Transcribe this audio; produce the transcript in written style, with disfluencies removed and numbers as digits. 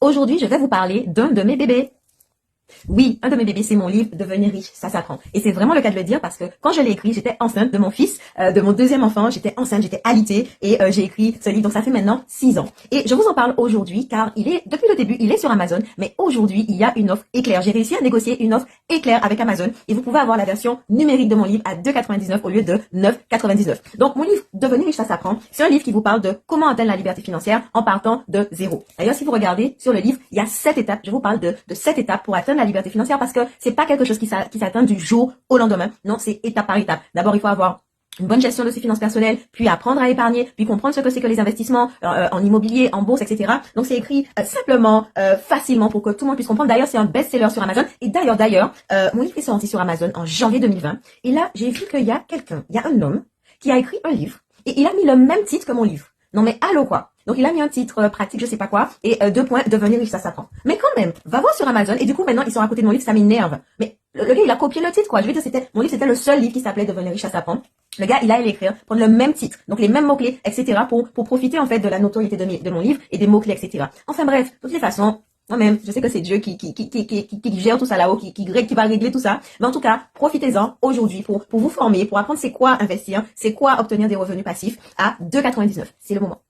Aujourd'hui, je vais vous parler d'un de mes bébés. Oui, un de mes bébés, c'est mon livre Devenir riche, ça s'apprend. Et c'est vraiment le cas de le dire parce que quand je l'ai écrit, j'étais enceinte de mon fils, de mon deuxième enfant, j'étais enceinte, j'étais alitée et j'ai écrit ce livre. Donc ça fait maintenant 6 ans. Et je vous en parle aujourd'hui car depuis le début, il est sur Amazon, mais aujourd'hui, il y a une offre éclair. J'ai réussi à négocier une offre éclair avec Amazon et vous pouvez avoir la version numérique de mon livre à 2,99 au lieu de 9,99. Donc mon livre Devenir riche, ça s'apprend, c'est un livre qui vous parle de comment atteindre la liberté financière en partant de zéro. D'ailleurs, si vous regardez sur le livre, il y a 7 étapes. Je vous parle de 7 étapes pour atteindre la liberté financière parce que c'est pas quelque chose qui s'atteint du jour au lendemain. Non, c'est étape par étape. D'abord, il faut avoir une bonne gestion de ses finances personnelles, puis apprendre à épargner, puis comprendre ce que c'est que les investissements en immobilier, en bourse, etc. Donc c'est écrit simplement, facilement pour que tout le monde puisse comprendre. D'ailleurs, c'est un best-seller sur Amazon. Et d'ailleurs, mon livre est sorti sur Amazon en janvier 2020. Et là, j'ai vu qu'il y a un homme qui a écrit un livre et il a mis le même titre que mon livre. Non mais allô quoi. Donc il a mis un titre pratique, je sais pas quoi, et 2 points, devenir riche, ça s'apprend. Mais quand même, va voir sur Amazon, et du coup maintenant ils sont à côté de mon livre, ça m'énerve. Mais le gars il a copié le titre quoi. Je veux dire, mon livre c'était le seul livre qui s'appelait Devenir riche, ça s'apprend. Le gars il a l'écrire, prendre le même titre, donc les mêmes mots-clés, etc. pour profiter en fait de la notoriété de mon livre et des mots-clés, etc. Enfin bref, de toutes les façons, moi-même, je sais que c'est Dieu qui gère tout ça là-haut, qui va régler tout ça. Mais en tout cas, profitez-en aujourd'hui pour vous former, pour apprendre c'est quoi investir, c'est quoi obtenir des revenus passifs à 2,99. C'est le moment.